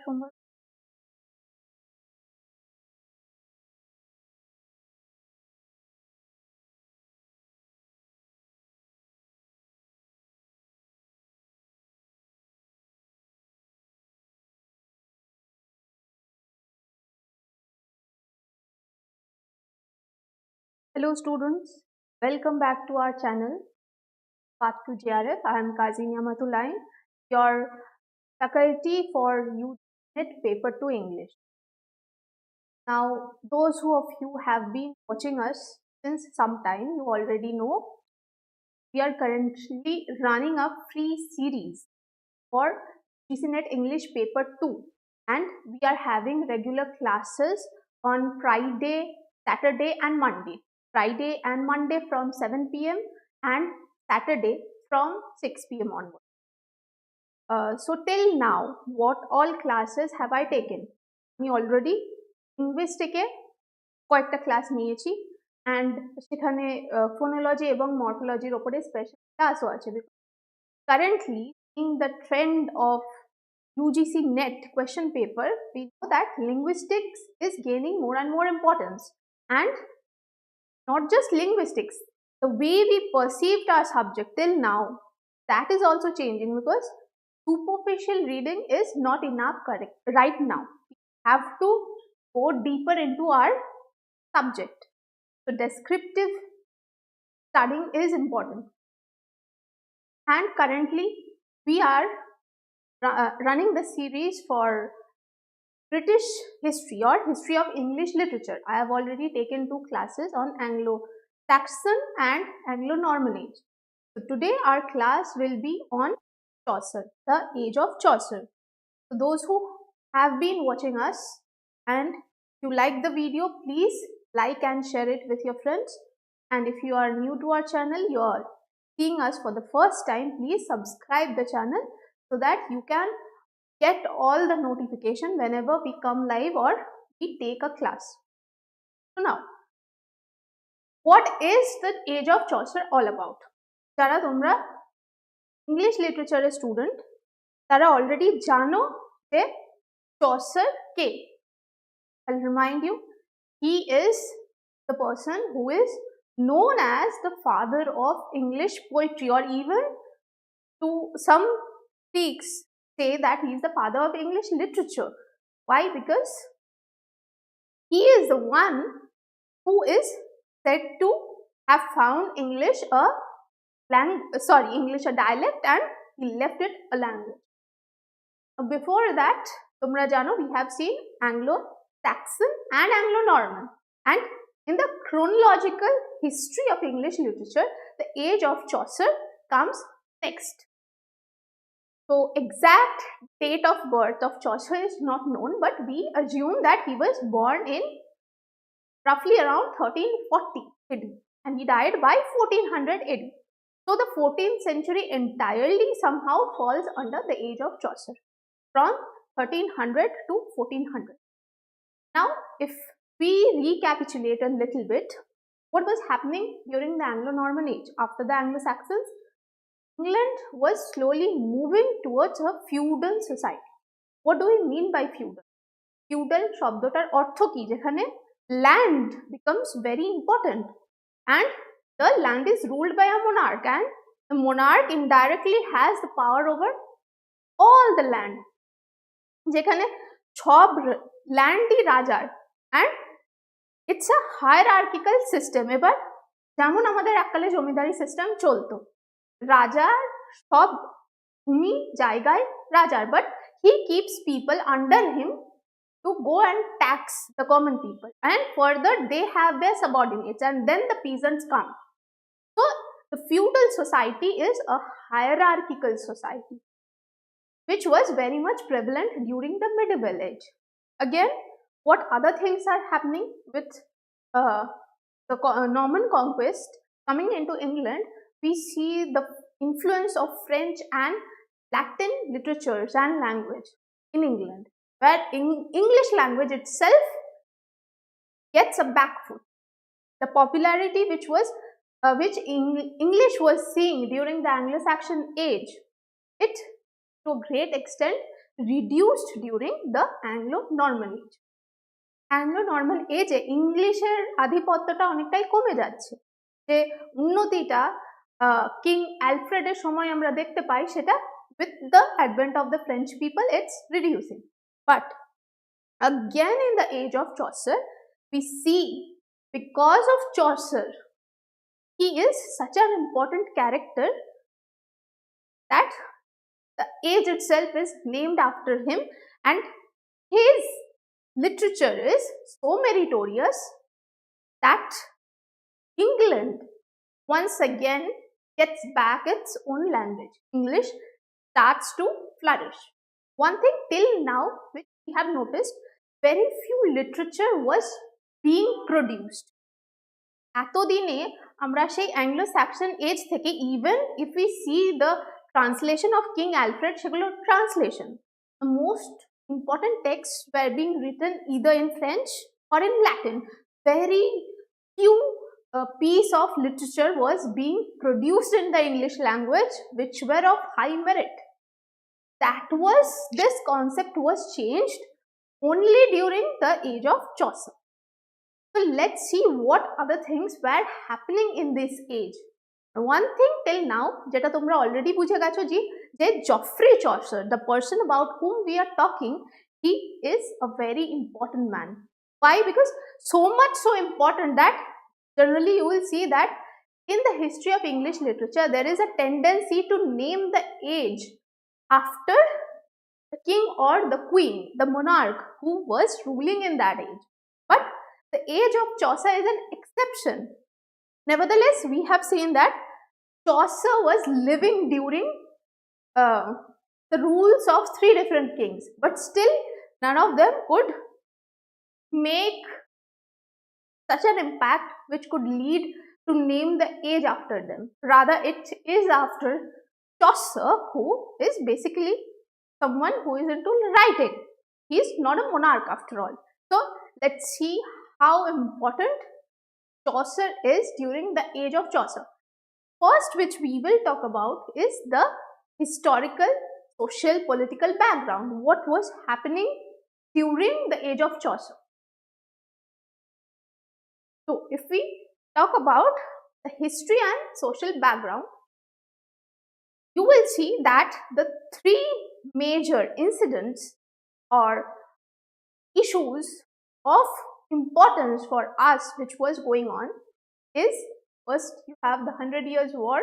সোমবার। Hello students, welcome back to our channel Path To JRF. I am Quazi Ma'am, your faculty for UGC-NET Paper 2 English. Now, those of you who have been watching us since some time, you already know we are currently running a free series for UGC-NET English Paper 2, and we are having regular classes on Friday, Saturday and Monday. Friday and Monday from 7 p.m. and Saturday from 6 p.m. onward. So till now, what all classes have I taken? আমি already linguistic এ কয়েকটা class নিয়েছি and সেখানে phonology এবং morphology এর উপরে special ক্লাসও আছে। Currently, in the trend of UGC-NET question paper, we know that linguistics is gaining more and more importance, and not just linguistics, the way we perceived our subject till now, that is also changing, because superficial reading is not enough correct right now. We have to go deeper into our subject. So descriptive studying is important, and currently we are running the series for British history or history of English literature. I have already taken 2 classes on Anglo-Saxon and Anglo-Norman age. So today our class will be on Chaucer, the Age of Chaucer. So those who have been watching us, and if you like the video, please like and share it with your friends. And if you are new to our channel, you are seeing us for the first time, please subscribe the channel so that you can get all the notification whenever we come live or we take a class. So now, what is the Age of Chaucer all about? Jara tomra English literature student, tara already jano je Chaucer ke. I'll remind you, he is the person who is known as the father of English poetry, or even to some critics say that he is the father of English literature. Why? Because he is the one who is said to have found English a dialect, and he left it a language. Before that, tumra jano, we have seen Anglo-Saxon and Anglo-Norman, and in the chronological history of English literature, the Age of Chaucer comes next. So exact date of birth of Chaucer is not known, but we assume that he was born in roughly around 1340 AD and he died by 1400 AD. So the 14th century entirely somehow falls under the Age of Chaucer, from 1300 to 1400. Now, if we recapitulate a little bit, what was happening during the Anglo-Norman age? After the Anglo-Saxons, England was slowly moving towards a feudal society. What do we mean by feudal? Feudal শব্দটার অর্থ কি? যেখানে land becomes very important and the land is ruled by a monarch, and the monarch indirectly has the power over all the land. যেখানে সব landই রাজার, and it's a hierarchical system. এবার যেমন আমাদের এককালে জমিদারি সিস্টেম চলতো, রাজার সব ভূমি জায়গায় রাজার, but he keeps people under him to go and tax the common people, and further they have their subordinates, and then the peasants come. So the feudal society is a hierarchical society which was very much prevalent during the medieval age. Again, what other things are happening with the Norman conquest coming into England? We see the influence of French and Latin literatures and language in England, where English language itself gets a back foot. The popularity which English was seeing during the Anglo-Saxon age, it to a great extent reduced during the Anglo-Norman age. Anglo-Norman age ইংলিশের আধিপত্যটা অনেকটাই কমে যাচ্ছে, যে উন্নতিটা king অ্যালফ্রেডের সময় আমরা দেখতে পাই, সেটা with the advent of the French people it's reducing. But again in the age of Chaucer we see, because of Chaucer, he is such an important character that the age itself is named after him, and his literature is so meritorious that England once again gets back its own language. English starts to flourish. One thing till now which we have noticed, very few literature was being produced. এতদিনে আমরা সেই Anglo-Saxon age থেকে, even if we see the translation of King Alfred, সেগুলো translation, the most important texts were being written either in French or in Latin. Very few piece of literature was being produced in the English language which were of high merit. This concept was changed only during the age of Chaucer. So let's see what other things were happening in this age. One thing till now, jeta tumra already bujhe gecho ji, je Geoffrey Chaucer, the person about whom we are talking, he is a very important man. Why? Because so much so important that generally you will see that in the history of English literature there is a tendency to name the age after the king or the queen, the monarch who was ruling in that age. But the age of Chaucer is an exception. Nevertheless, we have seen that Chaucer was living during the rules of 3 different kings, but still none of them could make such an impact which could lead to name the age after them. Rather, it is after Chaucer, who is basically someone who is into writing. He is not a monarch after all. So let's see how important Chaucer is during the age of Chaucer. First, which we will talk about, is the historical, social, political background. What was happening during the age of Chaucer? So if we talk about the history and social background, you will see that the 3 major incidents or issues of importance for us which was going on is, first you have the 100 Years' War,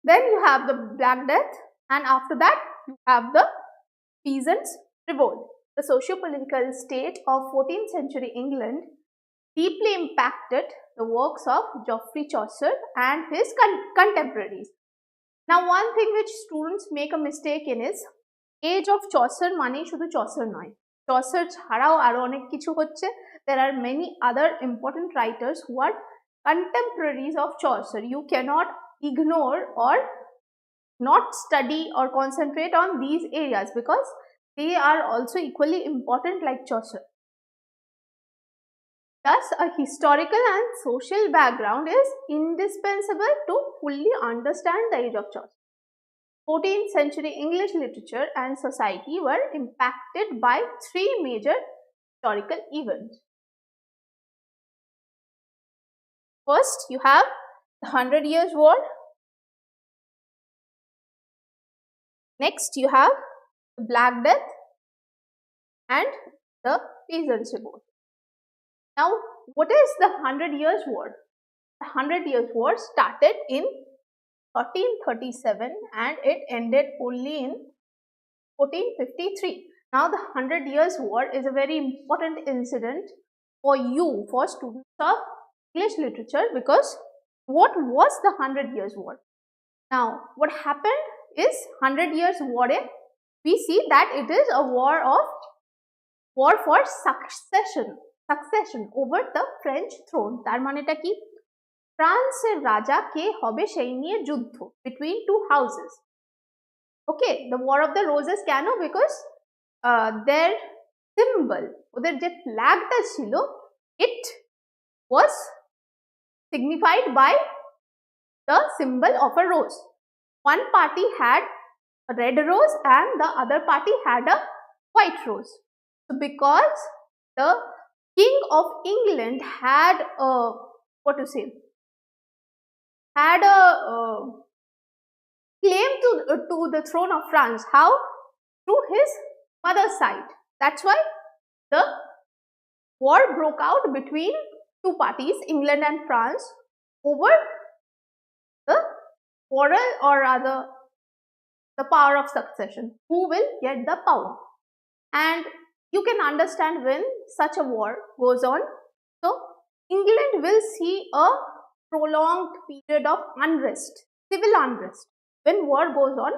then you have the Black Death, and after that you have the Peasants' Revolt. The socio-political state of 14th century England deeply impacted the works of Geoffrey Chaucer and his contemporaries. Now one thing which students make a mistake in is, age of Chaucer মানে শুধু Chaucer নয়, Chaucer ছাড়াও আরো অনেক কিছু হচ্ছে. There are many other important writers who are contemporaries of Chaucer. You cannot ignore or not study or concentrate on these areas because they are also equally important like Chaucer. Thus, a historical and social background is indispensable to fully understand the age of Chaucer. 14th century English literature and society were impacted by 3 major historical events. First, you have the 100 Years' War. Next, you have the Black Death and the Peasants' Revolt. Now, what is the 100 Years' War? The 100 Years' War started in 1337 and it ended only in 1453. Now, the 100 Years' War is a very important incident for you, for students of English literature, because what was the 100 Years' War? Now, what happened is 100 Years' War, we see that it is a war for succession over the French throne. তার মানেটা কি? ফ্রান্সের রাজা কে হবে সেই নিয়ে যুদ্ধ between 2 houses. Okay, the War of the Roses কেন? Because their symbol, ওদের যে ফ্ল্যাগটা ছিল, it was signified by the symbol of a rose. One party had a red rose and the other party had a white rose. So because the King of England had a, what to say, had a claim to the throne of France. How? Through his mother's side. That's why the war broke out between two parties, England and France, over the quarrel, or rather the power of succession. Who will get the power? And you can understand when such a war goes on. So England will see a prolonged period of unrest, civil unrest. When war goes on,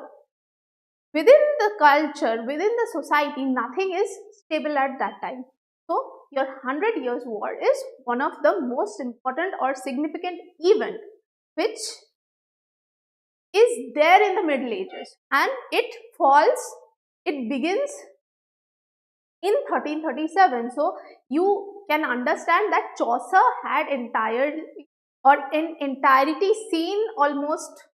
within the culture, within the society, nothing is stable at that time. So your 100 Years War is one of the most important or significant event which is there in the Middle Ages, and it begins in 1337. So you can understand that Chaucer had in entirety seen almost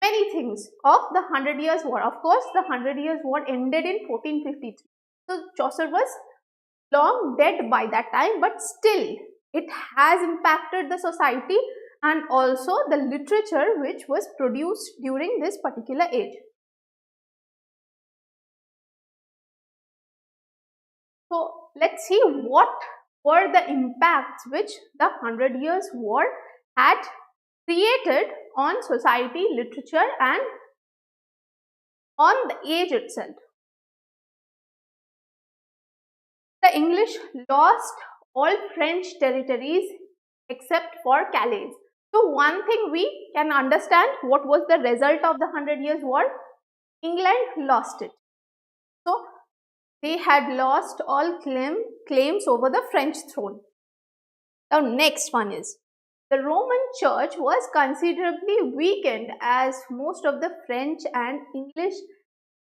many things of the 100 Years War. Of course, the 100 Years War ended in 1453. So Chaucer was long dead by that time, but still it has impacted the society and also the literature which was produced during this particular age. So let's see what were the impacts which the 100 Years War had created on society, literature, and on the age itself. The English lost all French territories except for Calais. So one thing we can understand, what was the result of the 100 Years War? England lost it. So they had lost all claims over the French throne. Now next one is, the Roman Church was considerably weakened as most of the French and English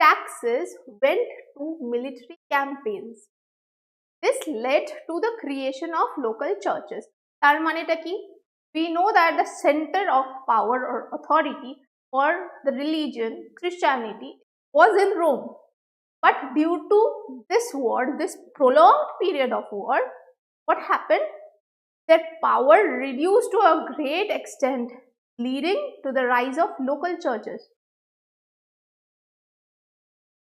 taxes went to military campaigns. This led to the creation of local churches. Tar maneta ki? We know that the center of power or authority for the religion, Christianity, was in Rome. But due to this war, this prolonged period of war, what happened? Their power reduced to a great extent, leading to the rise of local churches.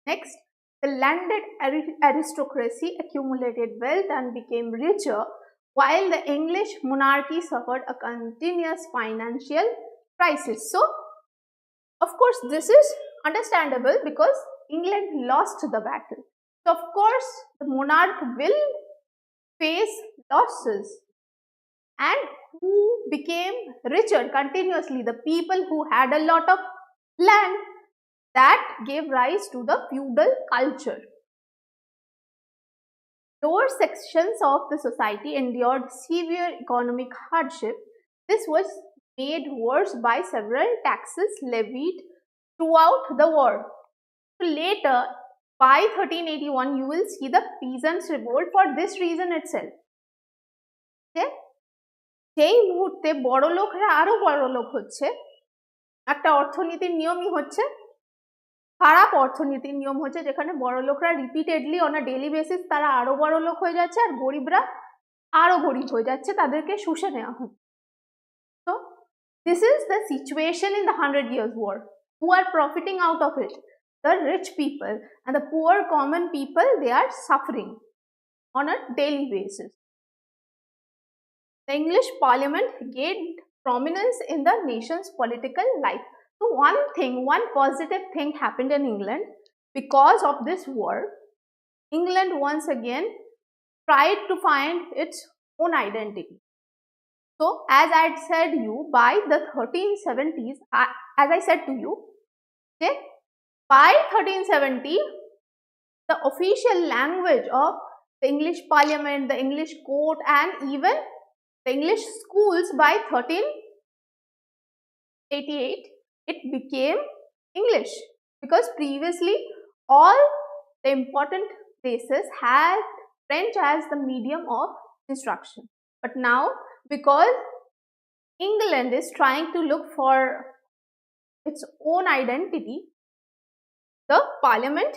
Next, the landed aristocracy accumulated wealth and became richer, while the English monarchy suffered a continuous financial crisis. So, of course, this is understandable because England lost the battle. So, of course, the monarch will face losses. And who became richer continuously? The people who had a lot of land. That gave rise to the feudal culture. Lower sections of the society endured severe economic hardship. This was made worse by several taxes levied throughout the war. So later, by 1381, you will see the peasants' revolt for this reason itself. Okay? সেই মুহূর্তে বড় লোকরা আরো বড় লোক হচ্ছে, একটা অর্থনীতির নিয়মই হচ্ছে, খারাপ অর্থনীতির নিয়ম হচ্ছে, যেখানে বড় লোকরা repeatedly on a daily basis তারা আরো বড় লোক হয়ে যাচ্ছে আর গরিবরা আরো গরিব হয়ে যাচ্ছে, তাদেরকে শুষে নেওয়া হচ্ছে। So this is the situation in the 100 Years War. Who are profiting out of it? The rich people, and the poor common people, they are suffering on a daily basis. The English Parliament gained prominence in the nation's political life. So one positive thing happened in England because of this war. England once again tried to find its own identity. So as I had said you, by the 1370s, as I said to you, okay, by 1370, the official language of the English Parliament, the English court, and even the English schools, by 1388, it became English, because previously all the important places had French as the medium of instruction. But now, because England is trying to look for its own identity, the parliament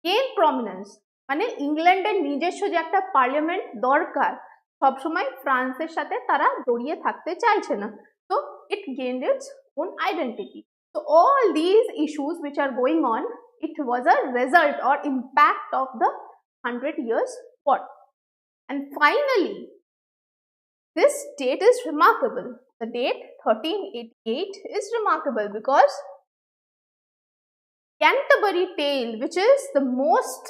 gained prominence. মানে ইংল্যান্ডের নিজস্ব যে একটা parliament দরকার, সবসময় ফ্রান্সের সাথে তারা জড়িয়ে থাকতে চাইছে না, so it gained its own identity. So all these issues which are going on, it was a result or impact of the 100 Years' War. And finally, this date is remarkable. The date 1388 is remarkable because Canterbury Tale, which is the most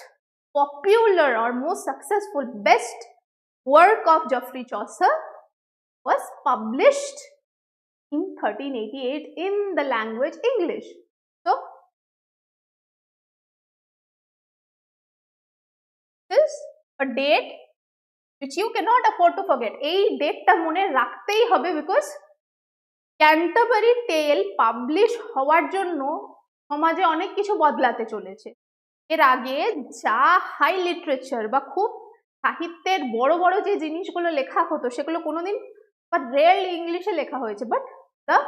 popular or most successful, best work of Geoffrey Chaucer, was published in 1388 in the language English. So, this is a date which you cannot afford to forget. এই ডেটটা মনে রাখতেই হবে because Canterbury tell publish হওয়ার জন্য সমাজে অনেক কিছু বদলাতে চলেছে। এর আগে যা হাই লিটারেচার বা খুব সাহিত্যের বড় বড় যে জিনিসগুলো লেখা হতো সেগুলো কোনোদিন বা রেয়ারলি ইংলিশে লেখা হয়েছে, but the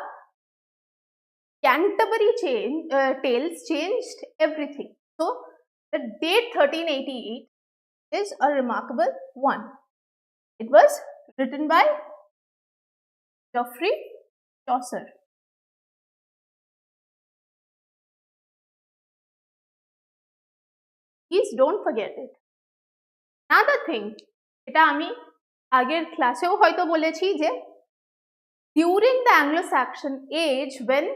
Canterbury tales changed everything. So the date 1388 is a remarkable one. It was written by Geoffrey Chaucer. Please don't forget it. Another thing, এটা আমি আগের ক্লাসেও হয়তো বলেছি যে during the Anglo-Saxon age, when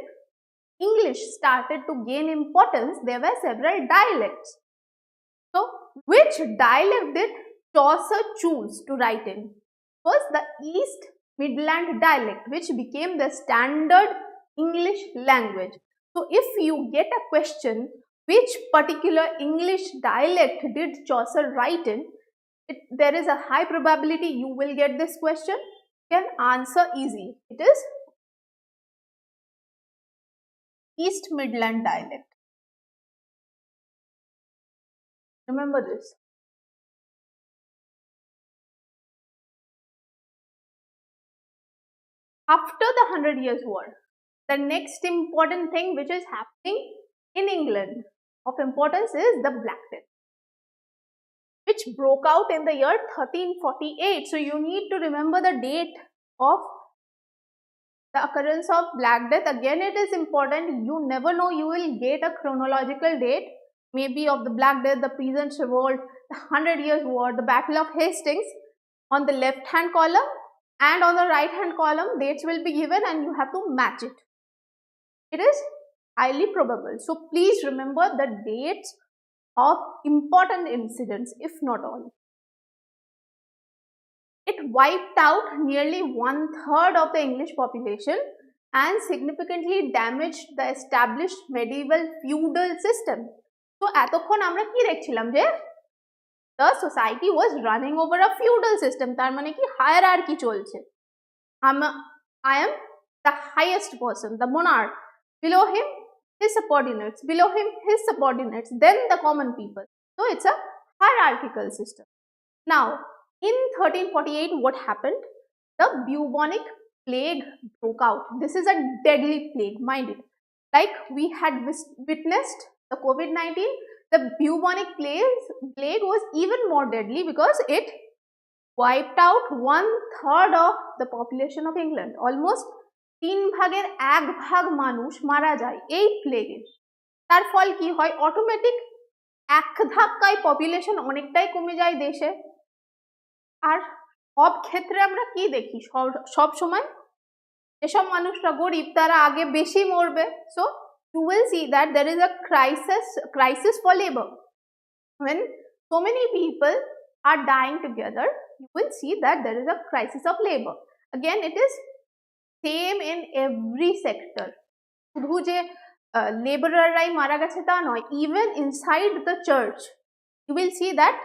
English started to gain importance, there were several dialects. So, which dialect did Chaucer choose to write in? Was the East Midland dialect, which became the standard English language. So, if you get a question, which particular English dialect did Chaucer write in, there is a high probability you will get this question. You can answer easy. It is East Midland dialect. Remember this. After the 100 Years' War, the next important thing which is happening in England of importance is the Black Death, which broke out in the year 1348. So you need to remember the date of the occurrence of Black Death. Again, it is important. You never know, you will get a chronological date, maybe of the Black Death, the Peasants' Revolt, the 100 Years' War, the Battle of Hastings. On the left hand column and on the right hand column, dates will be given and you have to match it. It is highly probable. So please remember the dates of important incidents, if not all. It wiped out nearly 1/3 of the English population and significantly damaged the established medieval feudal system. So এতক্ষণ আমরা কি দেখছিলাম যে the society was running over a feudal system. তার মানে কি hierarchy চলছে। I am the highest person, the monarch. Below him, his subordinates. Below him, his subordinates. Then the common people. So it's a hierarchical system. Now, in 1348, what happened? The bubonic plague broke out. This is a deadly plague, mind it. Like we had witnessed the COVID-19, the bubonic plague was even more deadly because it wiped out 1/3 of the population of England. Almost 3 ভাগের 1 ভাগ মানুষ মারা যায় এই প্লেগে। তার ফল কি হয়? Automatic এক ধাক্কায় পপুলেশন অনেকটাই কমে যায় দেশে। আর সব ক্ষেত্রে আমরা কি দেখি? সব সময় যেসব মানুষরা গরিব তারা আগে বেশি মরবে। So you will see that there is a crisis for labor. When so many people are dying together, you will see that there is a crisis of labor. Again, it is same in every sector. শুধু যে লেবারাররাই মারা গেছে তা নয়, even inside the church you will see that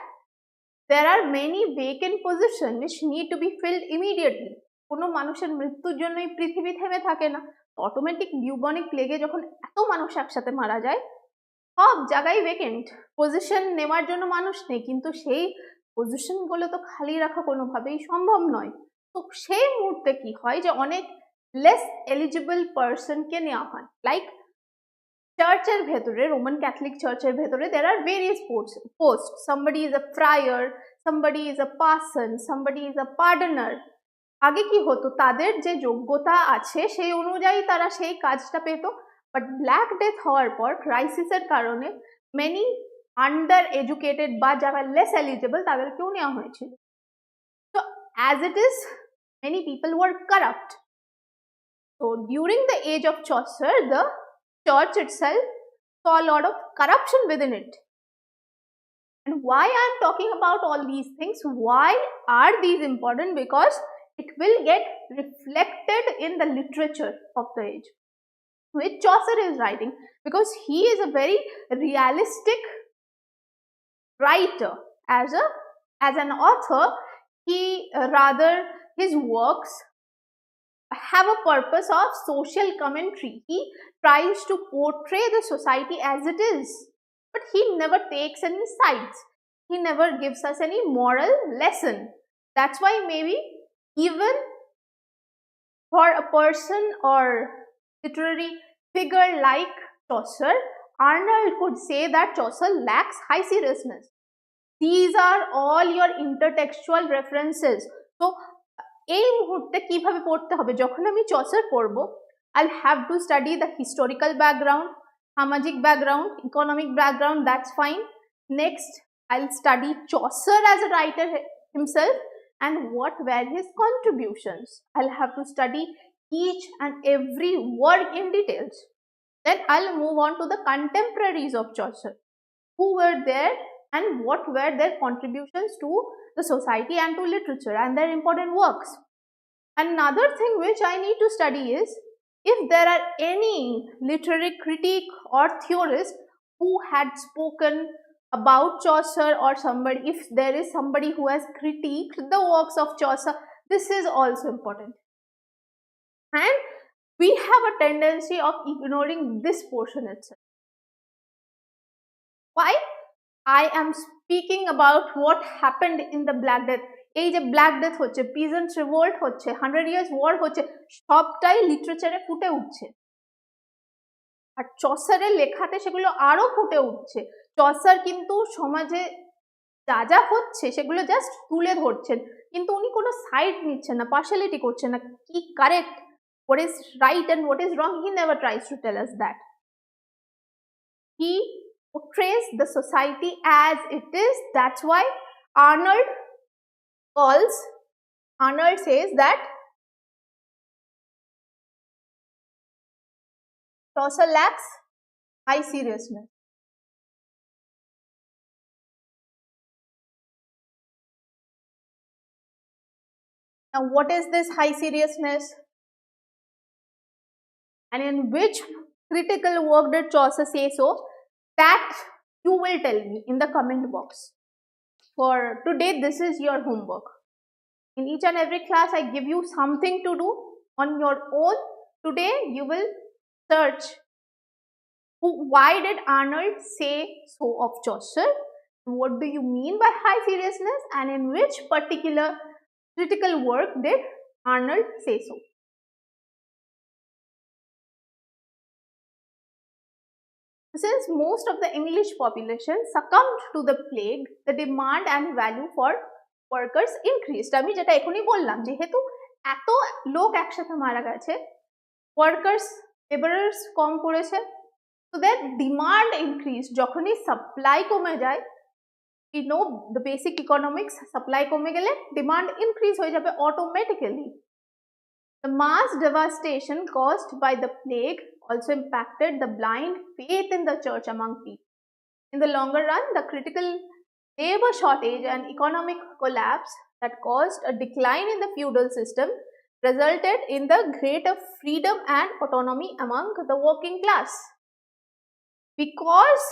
there are many vacant positions which need to be filled immediately. কোনো মানুষের মৃত্যুর জন্যই পৃথিবী থেমে থাকে না। অটোমেটিক বিউবনিক প্লেগে যখন এত মানুষ একসাথে মারা যায়, সব জায়গায় ভেকেন্ট পজিশন নেওয়ার জন্য মানুষ নেই, কিন্তু সেই পজিশনগুলো তো খালি রাখা কোনোভাবেই সম্ভব নয়। তো সেই মুহূর্তে কি হয় যে অনেক লেস এলিজিবল পার্সনকে নেওয়া হয়। লাইক চার্চের ভেতরে, রোমান ক্যাথলিক চার্চের ভেতরে there are various posts. Somebody is a friar, somebody is a parson, somebody is a pardoner. আগে কি হতো, তাদের যে যোগ্যতা আছে সেই অনুযায়ী তারা সেই কাজটা পেত, বাট ব্ল্যাক ডেথ হওয়ার পর ক্রাইসিসের কারণে মেনি আন্ডার এডুকেটেড বা যারা লেস এলিজেবল তাদেরকেও নেওয়া হয়েছিল। So as it is, many people were corrupt. So during the age of Chaucer, the church itself saw a lot of corruption within it. And why I am talking about all these things, why are these important? Because it will get reflected in the literature of the age which Chaucer is writing, because he is a very realistic writer. As an author, he rather his works have a purpose of social commentary. He tries to portray the society as it is, but he never takes any sides. He never gives us any moral lesson. That's why maybe even for a person or literary figure like Chaucer, Arnold could say that Chaucer lacks high seriousness. These are all your intertextual references. So এই মুহূর্তে কিভাবে পড়তে হবে, যখন আমি Chaucer পড়ব, I'll have to study the historical background, সামাজিক background, economic background, that's fine. Next, I'll study Chaucer as a writer himself and what were his contributions. I'll have to study each and every word in details. Then I'll move on to the contemporaries of Chaucer, who were there and what were their contributions to the society and to literature and their important works. Another thing which I need to study is if there are any literary critic or theorist who had spoken about Chaucer, or somebody, if there is somebody who has critiqued the works of Chaucer, this is also important. And we have a tendency of ignoring this portion itself. Why? I am speaking about what happened in the Black Death. এই যে black death হচ্ছে, peasants revolt হচ্ছে, 100 years war হচ্ছে, সবটাই লিটারেচারে ফুটে উঠছে, আর চসারের লেখাতে সেগুলো আরো ফুটে উঠছে। চসার কিন্তু সমাজে যা যা হচ্ছে সেগুলো জাস্ট তুলে ধরছেন, কিন্তু উনি কোনো সাইড নিচ্ছেন না, পার্শালিটি করছেন না, কি correct, what is right and what is wrong, he never tries to tell us that. He portrays the society as it is. That's why Arnold says that Chaucer lacks high seriousness. Now, what is this high seriousness? And in which critical work did Chaucer say so? That you will tell me in the comment box. For today, this is your homework. In each and every class, I give you something to do on your own. Today, you will search why did Arnold say so of Chaucer? What do you mean by high seriousness? And in which particular critical work did Arnold say so? Since most of the English population succumbed to the plague, the demand and value for workers increased. আমি যেটা এখনই বললাম, যেহেতু এত লোক একসাথে মারা গেছে, ওয়ার্কার্স লেবারার্স কম পড়েছে, so their demand increased. যখনই সাপ্লাই কমে যায়, we know the basic economics, supply কমে গেলে demand increase হয়ে যাবে automatically. The mass devastation caused by the plague also impacted the blind faith in the church among people. In the longer run, the critical labor shortage and economic collapse that caused a decline in the feudal system resulted in the greater freedom and autonomy among the working class. Because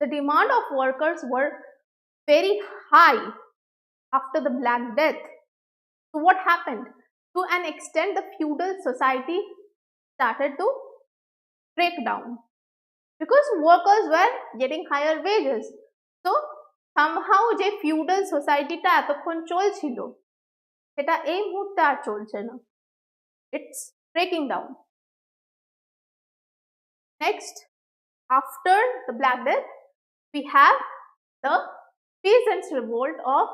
the demand of workers were very high after the Black Death, so what happened? To an extent, the feudal society started to break down because workers were getting higher wages. So somehow যে feudal society টা এতক্ষণ চলছিল সেটা এই মুহূর্তে আর চলছে না, it's breaking down. Next, After the Black Death, we have the Peasants' Revolt of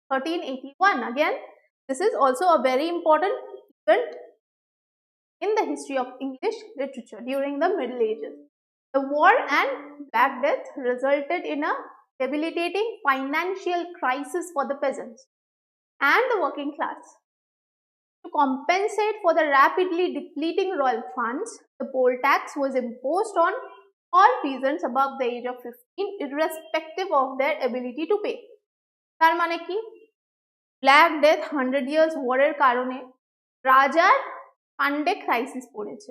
1381. Again, this is also a very important event in the history of English literature during the Middle Ages. The war and Black Death resulted in a debilitating financial crisis for the peasants and the working class. To compensate for the rapidly depleting royal funds, the poll tax was imposed on all peasants above the age of 15, irrespective of their ability to pay. তার মানে কি, black death 100 years ওয়ারের কারণে রাজার ফান্ডে crisis পড়েছে।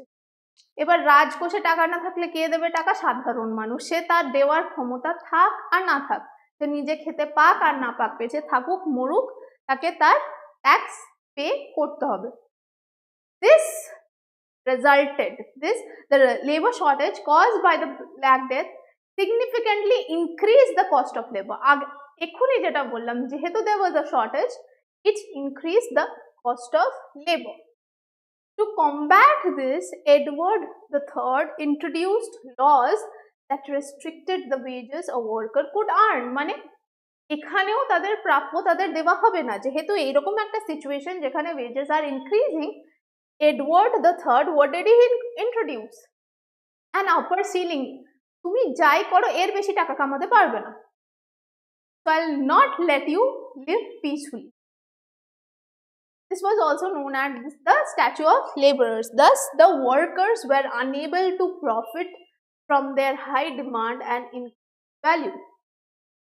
এবার রাজকোষে টাকা না থাকলে কে দেবে টাকা? সাধারণ মানুষ। সে তার দেওয়ার ক্ষমতা থাক আর না থাক, সে নিজে খেতে পাক আর না পাক, বেঁচে থাকুক মরুক, তাকে তার ট্যাক্স পে করতে হবে। The labor shortage caused by the Black Death significantly increased the cost of labor. এক্ষুনি যেটা বললাম, যেহেতু there was a shortage, it increased the cost of labor. To combat this, Edward III introduced laws that restricted the wages a worker could earn. মানে এখানেও তাদের প্রাপ্য তাদের দেওয়া হবে না, যেহেতু এইরকম একটা সিচুয়েশন যেখানে wages are increasing. Edward III, what did he introduce? An upper ceiling. তুমি যাই করো এর বেশি টাকা কামাতে পারবে না। So I'll not let you live peacefully. This was also known as the statute of laborers. Thus, the workers were unable to profit from their high demand and increased value.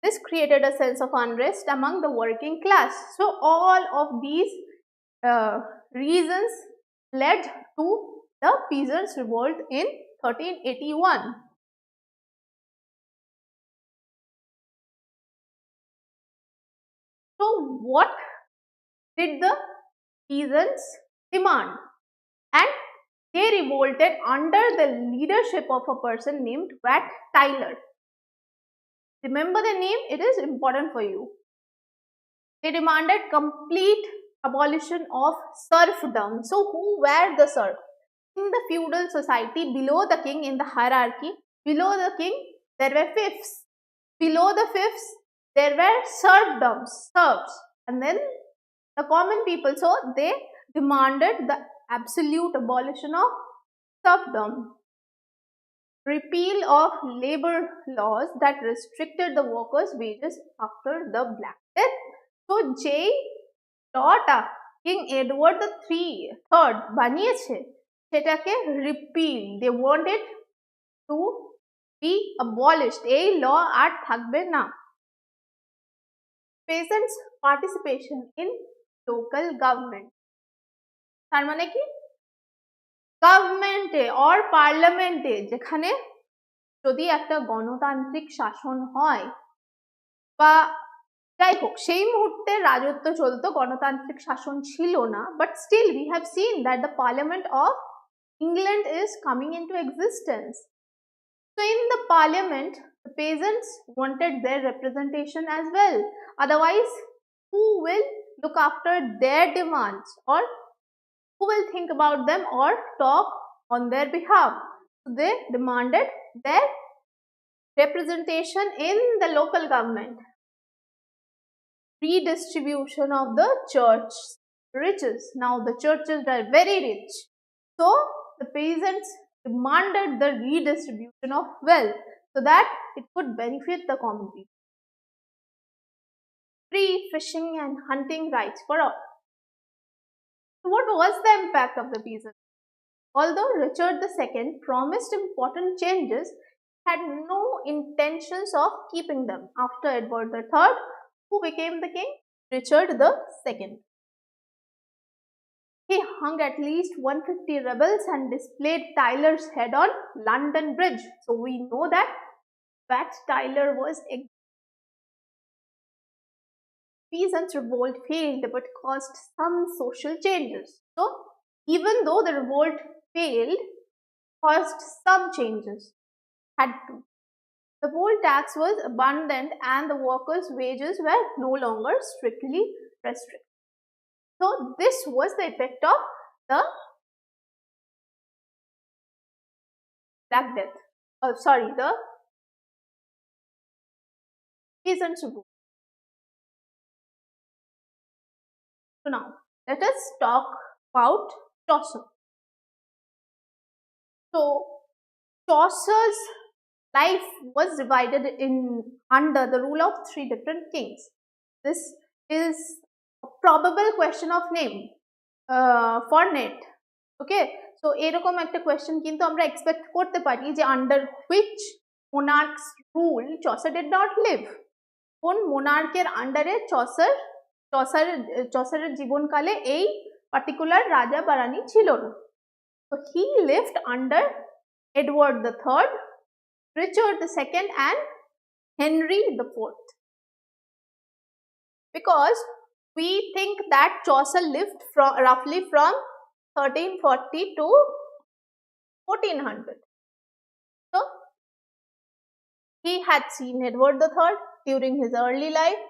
This created a sense of unrest among the working class. So all of these reasons led to the Peasants' Revolt in 1381. So what did the peasants demand? And they revolted under the leadership of a person named Wat Tyler. Remember the name, it is important for you. They demanded complete abolition of serfdom. So who were the serf? In the feudal society, below the king in the hierarchy, below the king there were fiefs. Below the fiefs there were serfs, and then the common people. So they demanded the absolute abolition of serfdom, repeal of labor laws that restricted the workers' wages after the Black Death. So যেই লটা king Edward III বানিয়েছে সেটাকে repeal, they wanted to be abolished, এই law আর থাকবে না। Peasants participation in local government, তার মানে কি, গভর্নমেন্টে অর পার্লামেন্টে যেখানে যদি একটা গণতান্ত্রিক শাসন হয় বা যাই হোক, সেই মুহূর্তে রাজত্ব চলতো, গণতান্ত্রিক শাসন ছিল না, but still we have seen that the Parliament of England is coming into existence. So in the Parliament, the peasants wanted their representation as well. Otherwise, who will look after their demands, or who will think about them or talk on their behalf? So they demanded their representation in the local government. Redistribution of the church riches. Now the churches are very rich, so the peasants demanded the redistribution of wealth so that it could benefit the common people. Free fishing and hunting rights for all. So what was the impact of the peasants? Although Richard II promised important changes, he had no intentions of keeping them. After Edward III, who became the king? Richard II. He hung at least 150 rebels and displayed Tyler's head on London Bridge. So we know that Wat Tyler was a peasants' revolt failed but caused some social changes. So even though the revolt failed, caused some changes. Had to. The poll tax was abundant and the workers' wages were no longer strictly restricted. So this was the effect of the Black Death. the peasants rule. So now let us talk about Chaucer. So Chaucer's life was divided in under the rule of three different kings. This is a probable question of name for net. Okay, so এরকম একটা question কিন্তু আমরা expect করতে পারি যে under which monarch's rule Chaucer did not live. কোন monarch-এর আন্ডারে চসারের জীবনকালে এই পার্টিকুলার রাজা বা রানী ছিল না। So he lived under Edward III, Richard II and Henry IV. Because we think that Chaucer lived roughly from 1340 to 1400. So he had seen Edward III during his early life,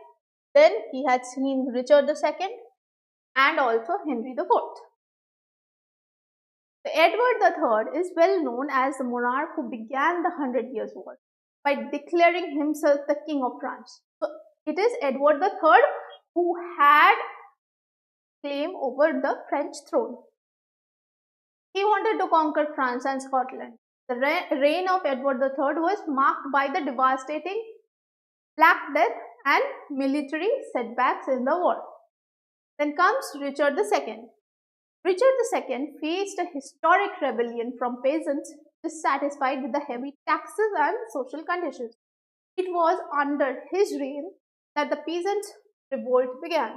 then he had seen Richard II and also Henry IV. So Edward III is well known as the monarch who began the 100 Years' War by declaring himself the King of France. So it is Edward III who had claim over the French throne. He wanted to conquer France and Scotland. The reign of Edward III was marked by the devastating Black Death and military setbacks in the war. Then comes Richard II. Richard II faced a historic rebellion from peasants dissatisfied with the heavy taxes and social conditions. It was under his reign that the peasants' revolt began.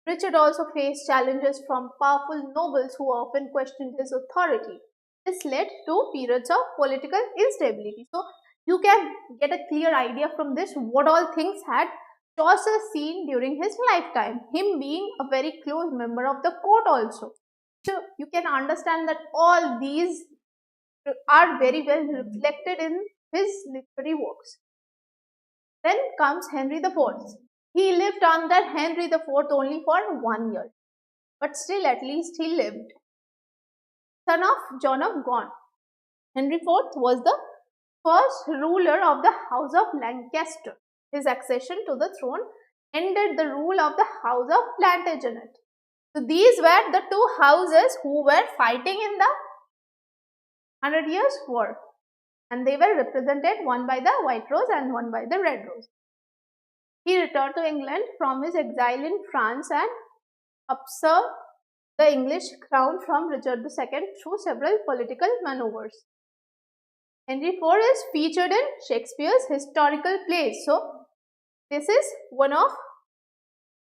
Richard also faced challenges from powerful nobles who often questioned his authority. This led to periods of political instability. So you can get a clear idea from this what all things had Chaucer seen during his lifetime, him being a very close member of the court also. So you can understand that all these are very well reflected in his literary works. Then comes Henry IV. He lived under Henry IV only for 1 year, but still at least he lived. Son of John of Gaunt, Henry IV was the first ruler of the House of Lancaster. His accession to the throne ended the rule of the House of Plantagenet. So these were the two houses who were fighting in the 100 Years' War, and they were represented one by the White Rose and one by the Red Rose. He returned to England from his exile in France and usurped the English crown from Richard II through several political maneuvers. Henry IV is featured in Shakespeare's historical plays. So this is one of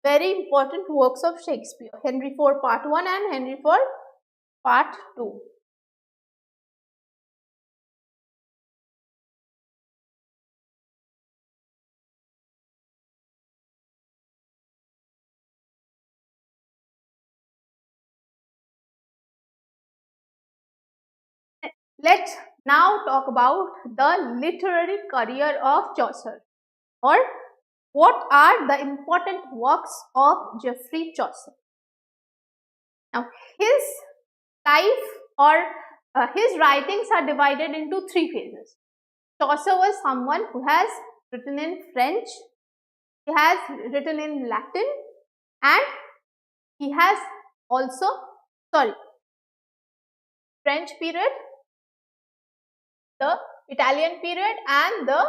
very important works of Shakespeare. Henry IV Part 1 and Henry IV Part 2. Let's now talk about the literary career of Chaucer, or what are the important works of Geoffrey Chaucer. Now his life or his writings are divided into three phases. Chaucer was someone who has written in French, he has written in Latin, and he has also French period, the Italian period and the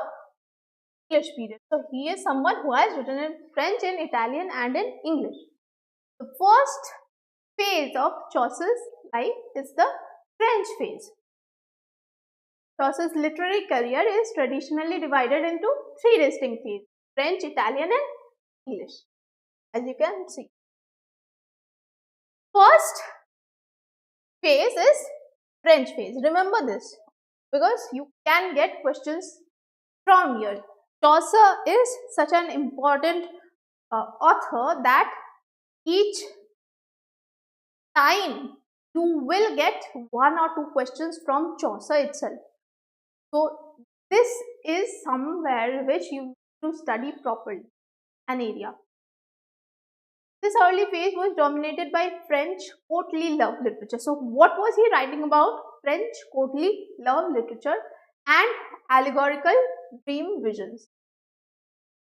English period. So he is someone who has written in French, in Italian and in English. The first phase of Chaucer's life is the French phase. Chaucer's literary career is traditionally divided into three distinct phases: French, Italian and English, as you can see. First phase is French phase. Remember this, because you can get questions from here. Chaucer is such an important author that each time you will get one or two questions from Chaucer itself. So this is somewhere which you need to study properly, an area. This early phase was dominated by French courtly love literature. So what was he writing about? French courtly love literature and allegorical dream visions.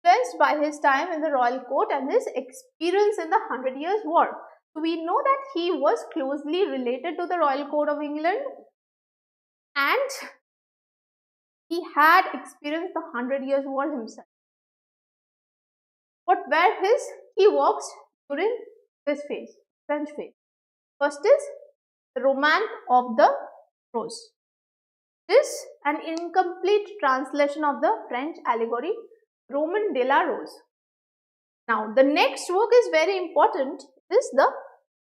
Influenced by his time in the royal court and his experience in the 100 Years' War. So we know that he was closely related to the royal court of England and he had experienced the 100 Years' War himself. What were his key works during this phase, French phase? First is the Romance of the Rose. This is an incomplete translation of the French allegory Roman de la Rose. Now, the next work is very important. It is the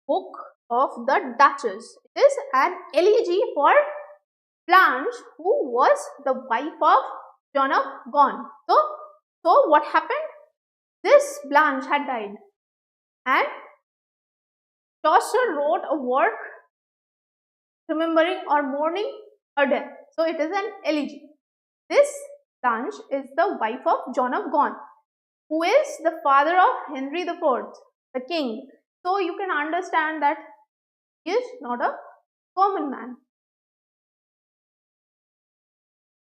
Book of the Duchess. It is an elegy for Blanche, who was the wife of John of Gaunt. So what happened? This Blanche had died and Chaucer wrote a work remembering or mourning her death. So it is an elegy. This Blanche is the wife of John of Gaunt, who is the father of Henry IV, the king. So you can understand that he is not a common man.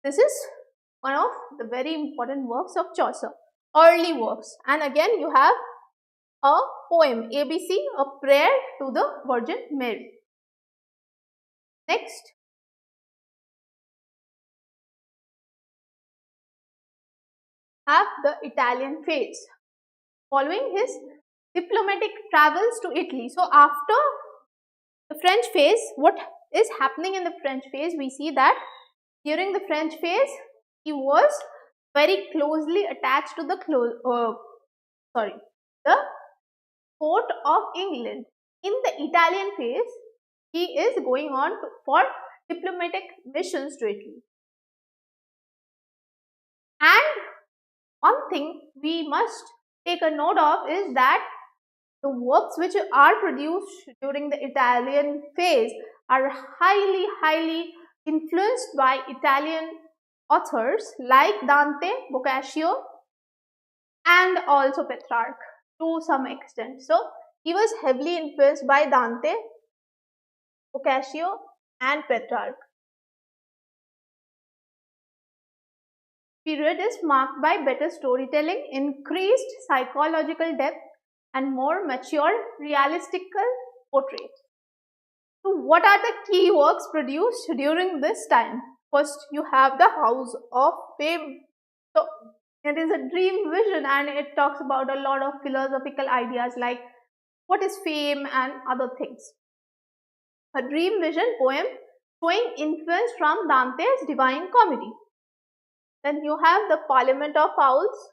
This is one of the very important works of Chaucer, early works. And again you have a poem, ABC, a prayer to the Virgin Mary. Next, have the Italian phase. Following his diplomatic travels to Italy. So after the French phase, what is happening in the French phase? We see that during the French phase, he was very closely attached to the court of England. In the Italian phase, he is going on for diplomatic missions to Italy. And one thing we must take a note of is that the works which are produced during the Italian phase are highly influenced by Italian authors like Dante, Boccaccio and also Petrarch to some extent. So he was heavily influenced by Dante, Boccaccio and Petrarch. Period is marked by better storytelling, increased psychological depth and more mature realistical portraits. So what are the key works produced during this time? First, you have the House of Fame. So it is a dream vision and it talks about a lot of philosophical ideas like what is fame and other things. A dream vision poem showing influence from Dante's Divine Comedy. Then you have the Parliament of Owls,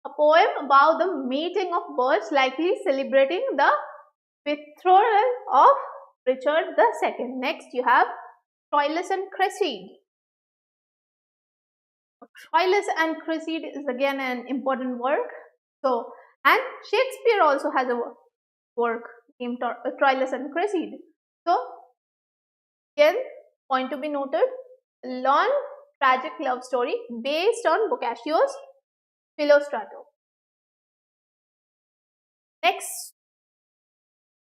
a poem about the mating of birds likely celebrating the betrothal of Richard II. Next you have Troilus and Cresside. Troilus and Cresside is again an important work. So, and Shakespeare also has a work named Troilus and Cresside. So, again, point to be noted, a long tragic love story based on Boccaccio's Philostrato. Next,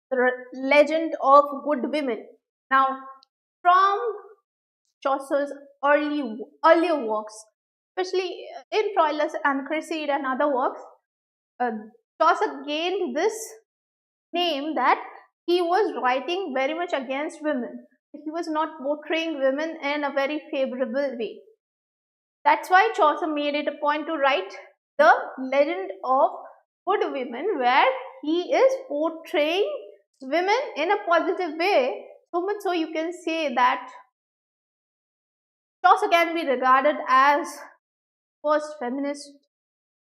the Legend of Good Women. Now, from Chaucer's earlier works, especially in Troilus and Cresside and other works, Chaucer gained this name that he was writing very much against women. He was not portraying women in a very favorable way. That's why Chaucer made it a point to write the Legend of Good Women, where he is portraying women in a positive way, so much so you can say that Chaucer can be regarded as first feminist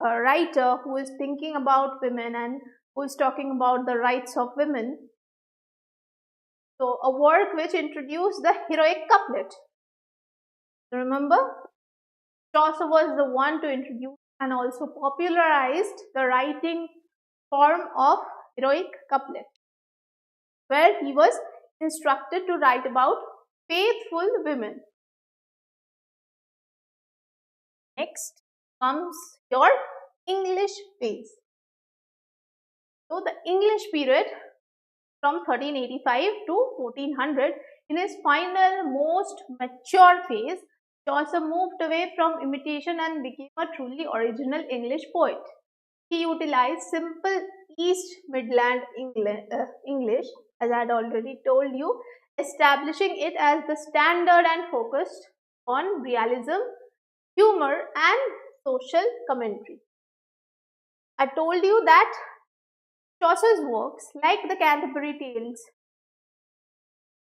writer who is thinking about women and who is talking about the rights of women. So a work which introduced the heroic couplet. Remember, Chaucer was the one to introduce and also popularized the writing form of heroic couplet, where he was instructed to write about faithful women. Next comes your English phase. So the English period from 1385 to 1400, in his final most mature phase, Chaucer moved away from imitation and became a truly original English poet. He utilized simple East Midland English, as I had already told you, establishing it as the standard and focused on realism, humor, and social commentary. I told you that Chaucer's works, like the Canterbury Tales,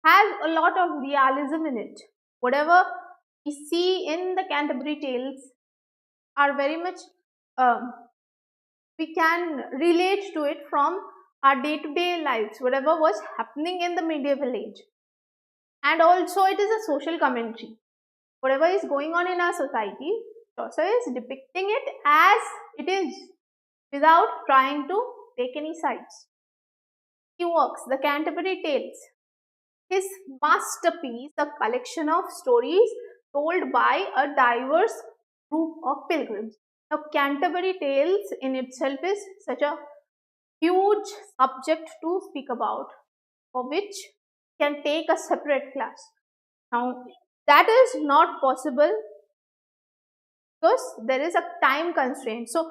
has a lot of realism in it. Whatever we see in the Canterbury Tales are very much we can relate to it from our day-to-day lives, whatever was happening in the medieval age. And also it is a social commentary. Whatever is going on in our society, Chaucer is depicting it as it is without trying to take any sides. He works the Canterbury Tales, his masterpiece, a collection of stories told by a diverse group of pilgrims. Now, Canterbury Tales in itself is such a huge subject to speak about, for which can take a separate class. Now, that is not possible because there is a time constraint. So,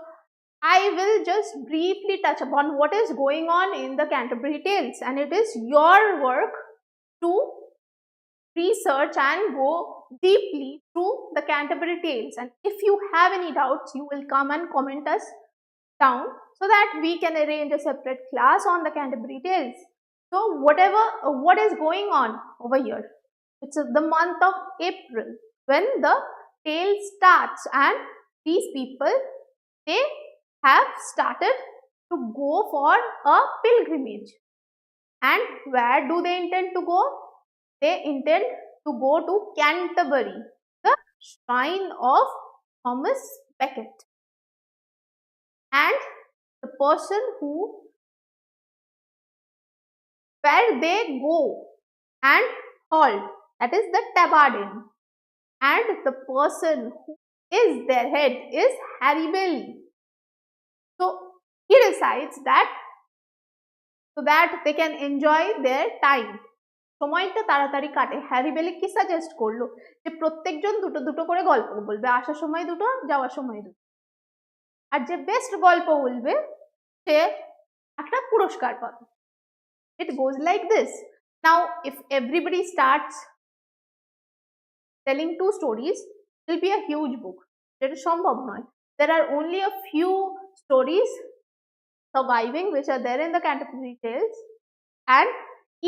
I will just briefly touch upon what is going on in the Canterbury Tales, and it is your work to research and go deeply through the Canterbury Tales. And if you have any doubts, you will come and comment us down so that we can arrange a separate class on the Canterbury Tales. So what is going on over here? It's the month of April when the tale starts, and these people, they have started to go for a pilgrimage. And where do they intend to go? They intend to go to Canterbury, the shrine of Thomas Becket. And the person where they go and halt, that is the Tabard Inn. And the person who is their head is Harry Bailey. So he decides that so that they can enjoy their time. সময়টা তাড়াতাড়ি কাটে। Harry বেলি কি suggest করলো যে প্রত্যেকজন দুটো দুটো করে গল্প বলবে, আসার সময় দুটো, যাওয়ার সময় দুটো, আর যে বেস্ট গল্প বলবে সে একটা পুরস্কার পাবে। It goes like this. Now, if everybody starts telling two stories, it will be a huge book. That is সম্ভব নয়. There are only a few stories surviving which are there in the Canterbury Tales, and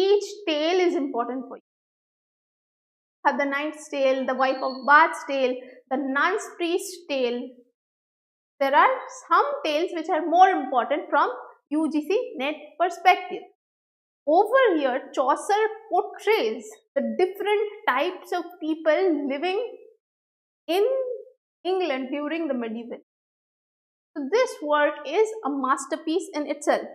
each tale is important for you. Have the knight's tale, the wife of Bath's tale, the nun's priest's tale. There are some tales which are more important from UGC NET perspective. Over here, Chaucer portrays the different types of people living in England during the medieval. So this work is a masterpiece in itself.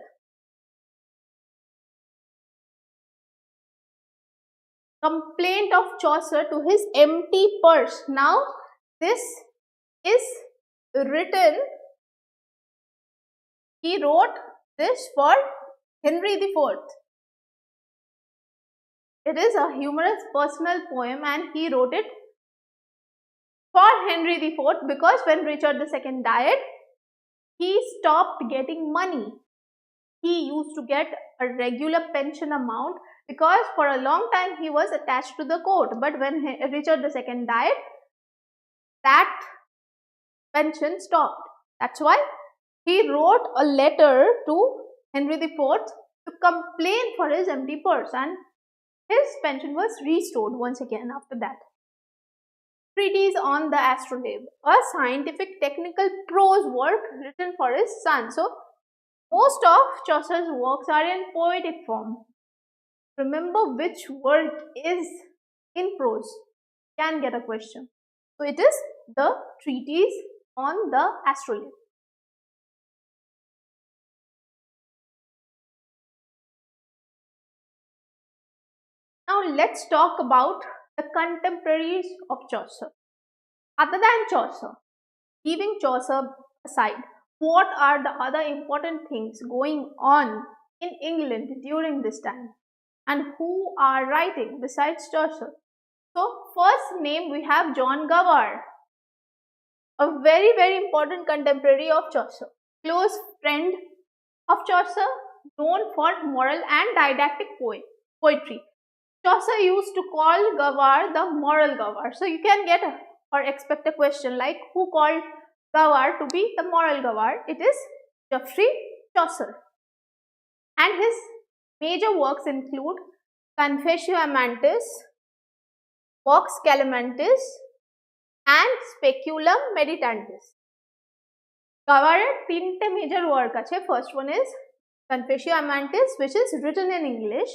Complaint of Chaucer to his empty purse. Now, this is written, he wrote this for Henry IV. It is a humorous personal poem, and he wrote it for Henry IV because when Richard II died, he stopped getting money. He used to get a regular pension amount because for a long time he was attached to the court. But when Richard II died, that pension stopped. That's why he wrote a letter to Henry IV to complain for his empty purse, and his pension was restored once again after that. Treatise on the Astrolabe, a scientific technical prose work written for his son. So, most of Chaucer's works are in poetic form. Remember which work is in prose. Can get a question. So, it is the treatise on the Astrolabe. Now, let's talk about the contemporaries of Chaucer. Other than Chaucer, leaving Chaucer aside, what are the other important things going on in England during this time? And who are writing besides Chaucer? So first name we have John Gawar, a very important contemporary of Chaucer, close friend of Chaucer, known for moral and didactic poetry. Chaucer used to call Gawar the moral Gawar. So you can get or expect a question like who called Gawar to be the moral Gawar? It is Geoffrey Chaucer. And his major works include Confessio Amantis, Vox Calamantis, and Speculum Meditantis. Gawarer তিনটে major work আছে. First one is Confessio Amantis, which is written in English.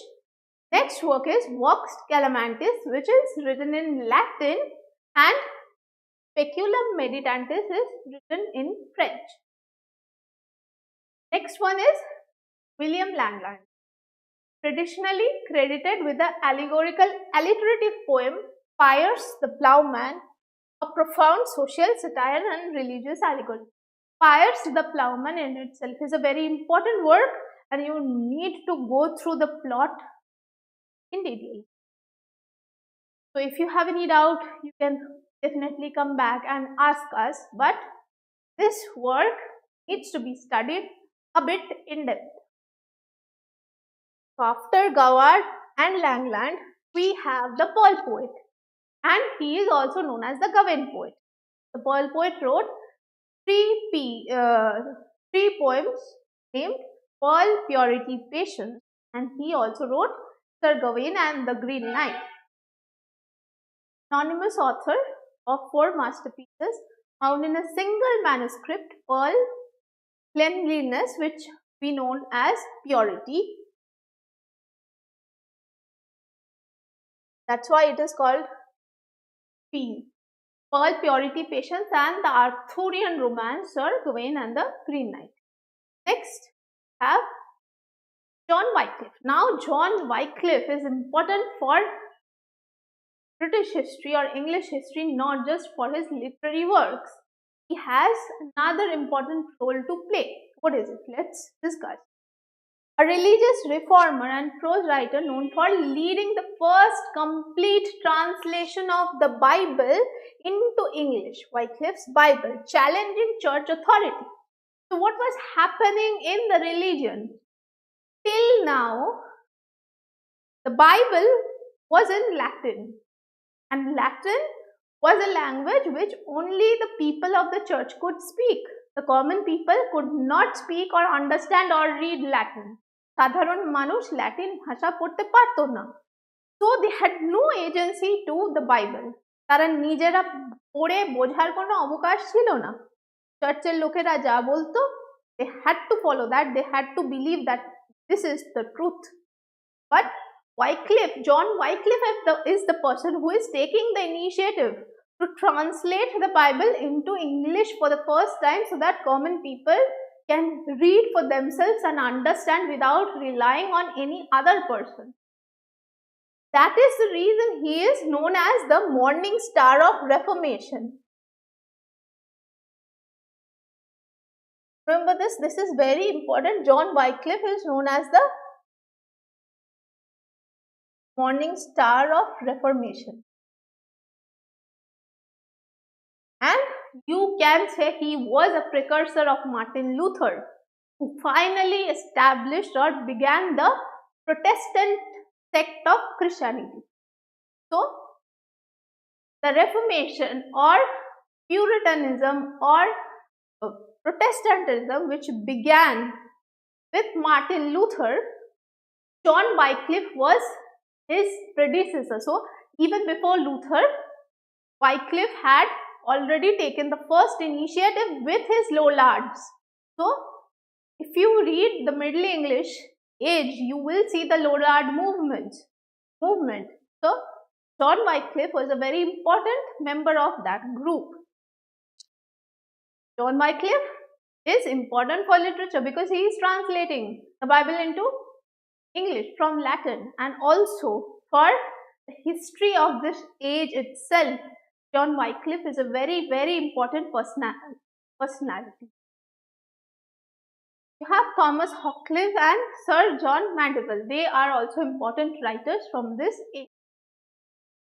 Next work is Vox Calamantis, which is written in Latin, and Speculum Meditantis is written in French. Next one is William Langland, traditionally credited with the allegorical alliterative poem Piers the Plowman, a profound social satire and religious allegory. Piers the Plowman in itself is a very important work, and you need to go through the plot in detail. So if you have any doubt, you can definitely come back and ask us, but this work needs to be studied a bit in depth. So after Gawar and Langland, we have the Pearl poet, and he is also known as the Gawain poet. The Pearl poet wrote three poems named Pearl, Purity, Patience, and he also wrote Sir Gawain and the Green Knight. Anonymous author of 4 masterpieces found in a single manuscript, Pearl, Cleanliness, which we know as Purity. That's why it is called Pearl, Purity, Patience, and the Arthurian romance, Sir Gawain and the Green Knight. Next, have John Wycliffe. Now, John Wycliffe is important for British history or English history, not just for his literary works. He has another important role to play. What is it? Let's discuss. A religious reformer and prose writer known for leading the first complete translation of the Bible into English, Wycliffe's Bible, challenging church authority. So what was happening in the religion? Till now, the Bible was in Latin, and Latin was a language which only the people of the church could speak. The common people could not speak or understand or read Latin. সাধারণ মানুষ Latin ভাষা পড়তে পারতো না। So they had no agency to the Bible. তারা নিজেরা পড়ে বোঝার কোনো অবকাশ ছিল না। চার্চের লোকেরা যা বলতো, they had to follow that, they had to believe that this is the truth. But Wycliffe, John Wycliffe is the person who is taking the initiative to translate the Bible into English for the first time so that common people can read for themselves and understand without relying on any other person. That is the reason he is known as the morning star of Reformation. Remember this is very important. John Wycliffe is known as the morning star of Reformation. And you can say he was a precursor of Martin Luther, who finally established or began the Protestant sect of Christianity. So, the Reformation or Puritanism or Protestantism, which began with Martin Luther, John Wycliffe was his predecessor. So, even before Luther, Wycliffe had already taken the first initiative with his lollards. So, if you read the Middle English age, you will see the lollard movement. So, John Wycliffe was a very important member of that group. John Wycliffe is important for literature because he is translating the Bible into English from Latin, and also for the history of this age itself. John Wycliffe is a very important personality. You have Thomas Hawcliffe and Sir John Mandeville. They are also important writers from this age.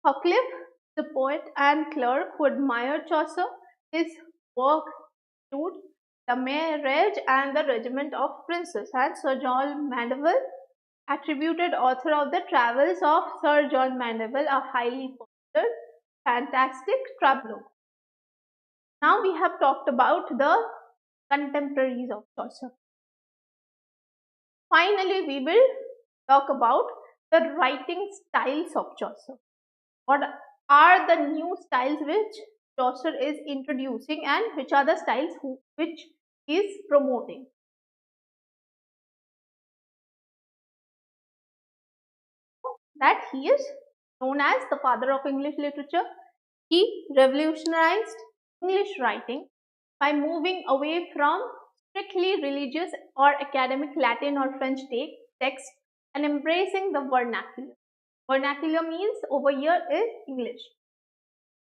Sutcliffe, the poet and clerk who admired Chaucer, his work include The Marriage and the Regiment of Princes, and Sir John Mandeville, attributed author of the Travels of Sir John Mandeville, a highly popular, fantastic travelogue. Now we have talked about the contemporaries of Chaucer. Finally, we will talk about the writing styles of Chaucer. What are the new styles which Chaucer is introducing, and which are the styles which he is promoting? That he is known as the father of English literature. He revolutionized English writing by moving away from strictly religious or academic Latin or French text and embracing the vernacular. Vernacular means over here is English,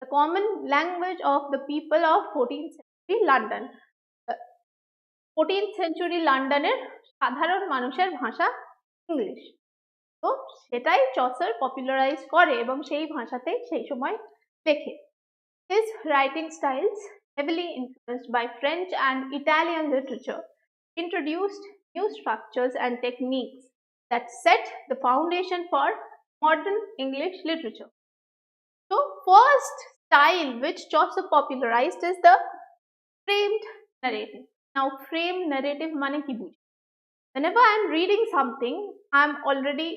the common language of the people of 14th century London. 14th century লন্ডনের সাধারণ মানুষের ভাষা English. তো সেটাই Chaucer popularise করে এবং সেই ভাষাতেই সেই সময় লেখে। His writing styles, heavily influenced by French and Italian literature, introduced new structures and techniques that set the foundation for modern English literature. So, first style which Chaucer popularized is the framed narrative. Now, framed narrative mane ki bujhi? Whenever I am reading something, I am already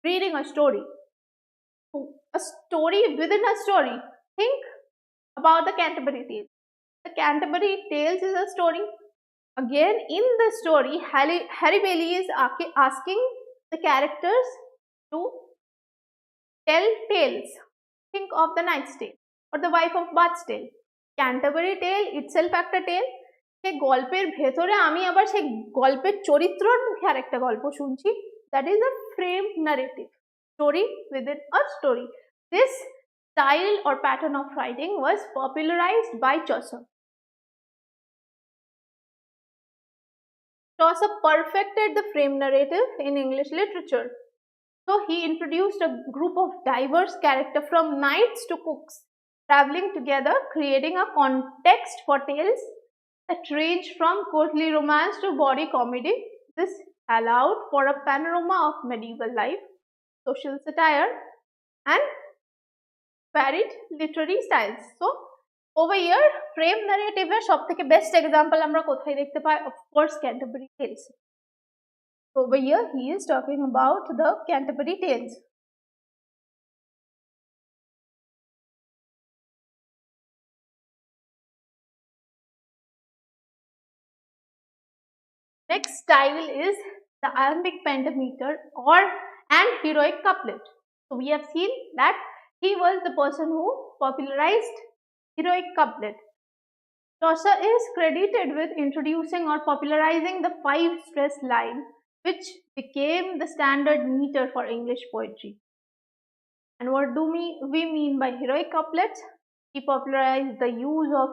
reading a story. A story within a story. Think about the Canterbury Tales. The Canterbury Tales is a story. Again, in the story, Harry Bailey is asking the characters to tell tales. Think of the Knight's Tale or the Wife of Bath's Tale. Canterbury Tale itself একটা টেল। সেই গল্পের ভেতরে আমি আবার সেই গল্পের চরিত্রর মুখে আরেকটা গল্প শুনছি। That is a framed narrative. Story within a story. This style or pattern of writing was popularized by Chaucer. Chaucer perfected the framed narrative in English literature. So he introduced a group of diverse characters from knights to cooks, traveling together, creating a context for tales that ranged from courtly romance to bawdy comedy. This allowed for a panorama of medieval life, social satire, and varied literary styles. So, over here, frame narrative এর সবথেকে best example আমরা কোথায় দেখতে পাই? Of course, Canterbury Tales. Over here, he is talking about the Canterbury Tales. Next style is the iambic pentameter or and heroic couplet. So we have seen that he was the person who popularized heroic couplet. Chaucer is credited with introducing or popularizing the 5-stress line, which became the standard meter for English poetry. And what do we mean by heroic couplets? He popularized the use of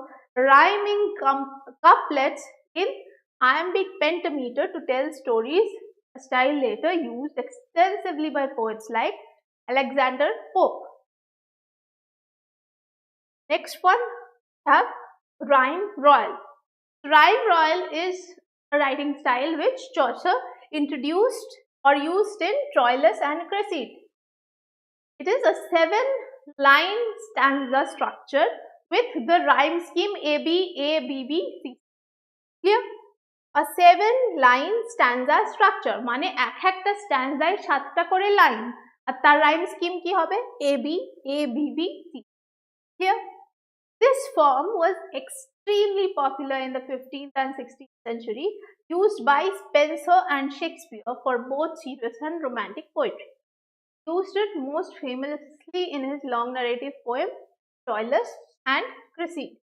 rhyming couplets in iambic pentameter to tell stories, a style later used extensively by poets like Alexander Pope. Next one, we have rhyme royal. Rhyme royal is a writing style which Chaucer introduced or used in Troilus and Cressida. It is a 7-line stanza structure with the rhyme scheme AB, A, B, B, C. Clear? A 7-line stanza structure মানে একটা স্ট্যান্জায় 7টা করে line আর তার rhyme scheme কি হবে? AB, A, B, B, C. Clear? This form was extremely popular in the 15th and 16th century, used by Spenser and Shakespeare for both serious and romantic poetry. Used it most famously in his long narrative poem Troilus and Cressida.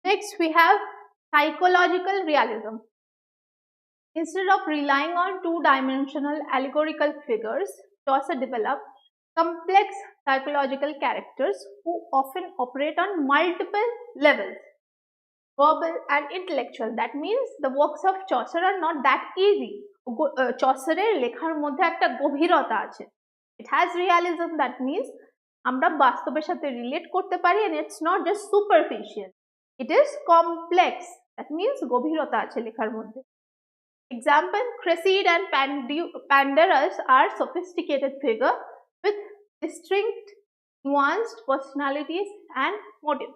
Next, we have psychological realism. Instead of relying on two-dimensional allegorical figures, Chaucer developed complex psychological characters who often operate on multiple levels. verbal and intellectual. That means the works of Chaucer are not that easy. Chauceরের লেখার মধ্যে একটা গভীরতা আছে. It has realism, that means আমরা বাস্তবের সাথে relate করতে পারি, and it's not just superficial. It is complex. That means গভীরতা আছে লেখার মধ্যে. Example, Cresside and Pandarus are sophisticated figure with distinct, nuanced personalities and motive.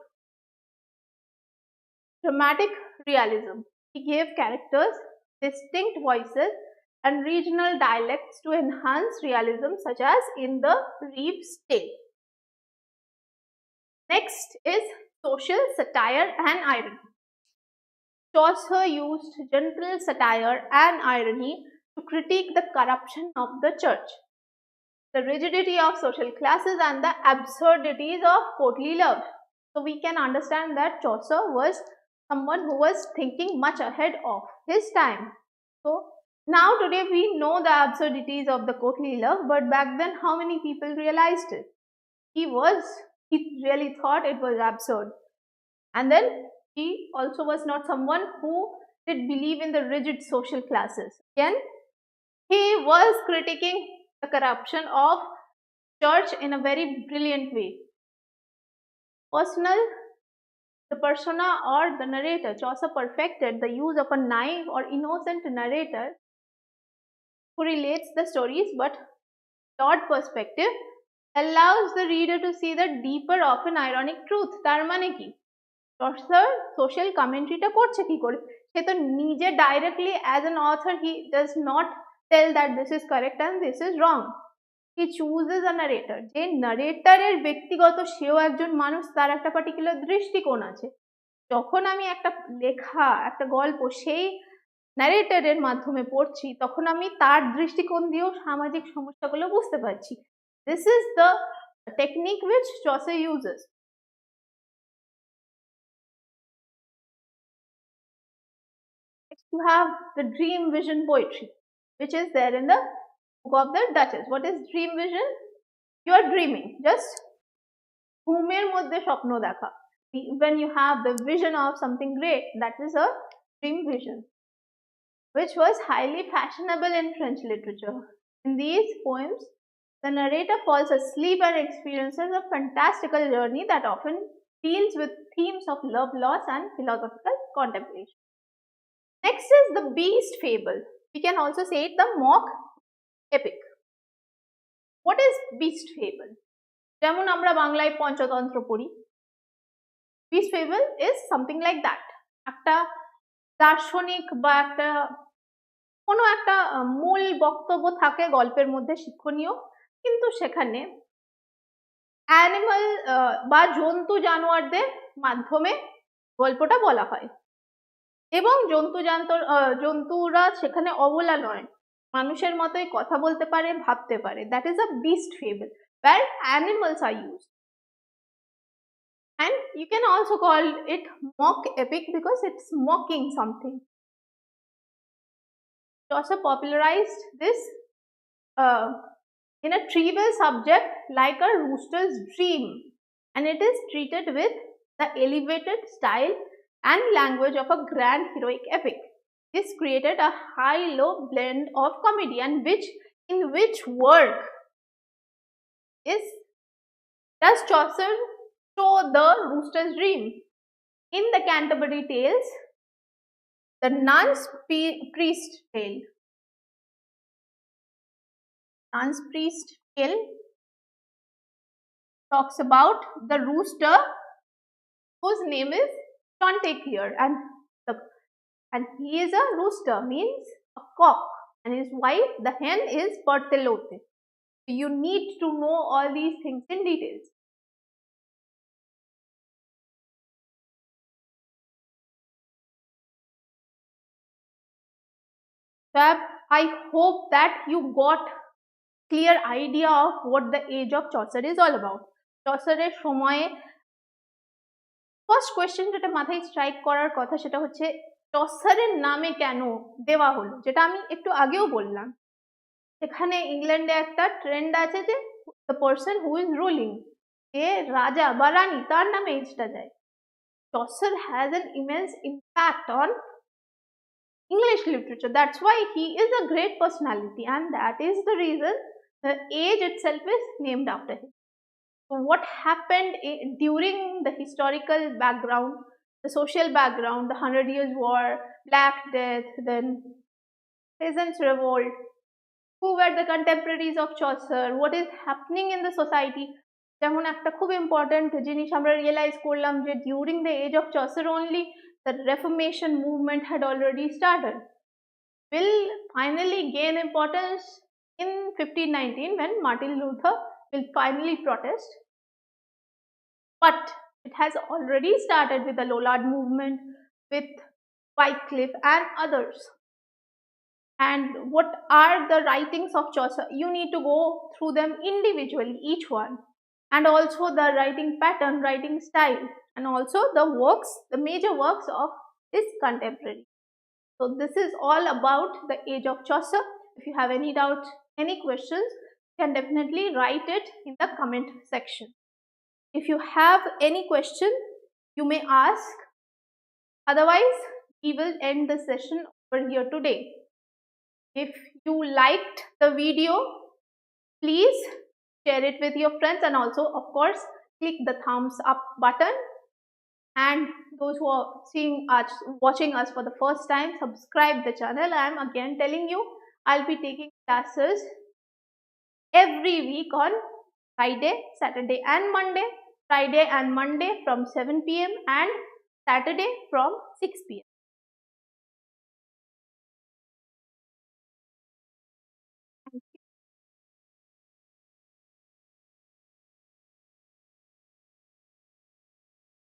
Dramatic realism. He gave characters distinct voices and regional dialects to enhance realism, such as in the Reeve's Tale. Next is social satire and irony. Chaucer used gentle satire and irony to critique the corruption of the church, the rigidity of social classes, and the absurdities of courtly love. So we can understand that Chaucer was someone who was thinking much ahead of his time. So now today we know the absurdities of the courtly love, but back then how many people realized it? He really thought it was absurd. And then he also was not someone who did believe in the rigid social classes. Again, he was critiquing the corruption of church in a very brilliant way. The persona or the narrator. Chaucer perfected the use of a naive or innocent narrator who relates the stories, but broad perspective allows the reader to see the deeper, often ironic truth. তার মানে কি? Chaucer social commentary-টা করছে কি করে? সে তো নিজে directly as an author he does not tell that this is correct and this is wrong. He chooses a narrator. যে narrator-এর ব্যক্তিগত সেও একজন মানুষ, তার একটা particular দৃষ্টিকোণ আছে. যখন আমি একটা লেখা, একটা গল্প সেই narrator-এর মাধ্যমে পড়ছি, তখন আমি তার দৃষ্টিকোণ দিয়েও সামাজিক সমস্যাগুলো বুঝতে পারছি. This is the technique which Chaucer uses. Next you have the dream vision poetry, which is there in the book of the Duchess. What is dream vision? You are dreaming, just ঘুমের মধ্যে স্বপ্ন দেখা. When you have the vision of something great, that is a dream vision, which was highly fashionable in French literature. In these poems, the narrator falls asleep and experiences a fantastical journey that often deals with themes of love, loss, and philosophical contemplation. Next is the beast fable. We can also say it the mock epic. What is beast fable? যেমন আমরা বাংলায় পঞ্চতন্ত্র পড়ি. Beast fable is something like that. একটা দার্শনিক বা একটা কোনো একটা মূল বক্তব্য থাকে গল্পের মধ্যে শিক্ষণীয়, কিন্তু সেখানে অ্যানিমাল বা জন্তু জানোয়ারদের মাধ্যমে গল্পটা বলা হয়, এবং জন্তুরা সেখানে অবলা নয়, মানুষের মতোই কথা বলতে পারে, ভাবতে পারে. That is a beast fable where animals are used. And you can also call it mock epic because it's mocking something. Chaucer popularized this in a trivial subject like a rooster's dream, and it is treated with the elevated style and language of a grand heroic epic. This created a high-low blend of comedy, and in which work does Chaucer show the rooster's dream? In the Canterbury Tales, the Nun's Priest Tale. Nun's Priest Tale talks about the rooster whose name is Chanticleer, and he is a rooster, means a cock, and his wife, the hen, is Bertelote. You need to know all these things in details. Fab, I hope that you got clear idea of what the Age of Chaucer is all about. Chaucer এর সময়ে first question যেটা মাথায় strike করার কথা সেটা হচ্ছে চসারের নামে কেন দেওয়া হলো, যেটা আমি একটু আগেও বললাম. এখানে ইংল্যান্ডে একটা ট্রেন্ড আছে যে the person who is ruling, যে রাজা বা রানী, তার নামে এজটা যায়. Chaucer has an immense impact on English literature. That's why he is a great personality, and that is the reason the age itself is named after him. So what happened during the historical background, the social background, the Hundred Years' War, Black Death, then Peasants' Revolt, who were the contemporaries of Chaucer, what is happening in the society. যেমন একটা খুব important জিনিস আমরা realise করলাম যে during the age of Chaucer only the Reformation movement had already started, will finally gain importance in 1519 when Martin Luther will finally protest. But it has already started with the Lollard movement, with Wycliffe and others. And what are the writings of Chaucer? You need to go through them individually, each one, and also the writing pattern, writing style, and also the works, the major works of his contemporary. So this is all about the age of Chaucer. If you have any doubt, any questions, you can definitely write it in the comment section. If you have any question, you may ask. Otherwise, we will end the session over here today. If you liked the video, please share it with your friends, and also of course click the thumbs up button. And those who are watching us for the first time, subscribe the channel. I am again telling you, I'll be taking classes every week on Friday, Saturday and Monday. Friday and Monday from 7 p.m. and Saturday from 6 p.m.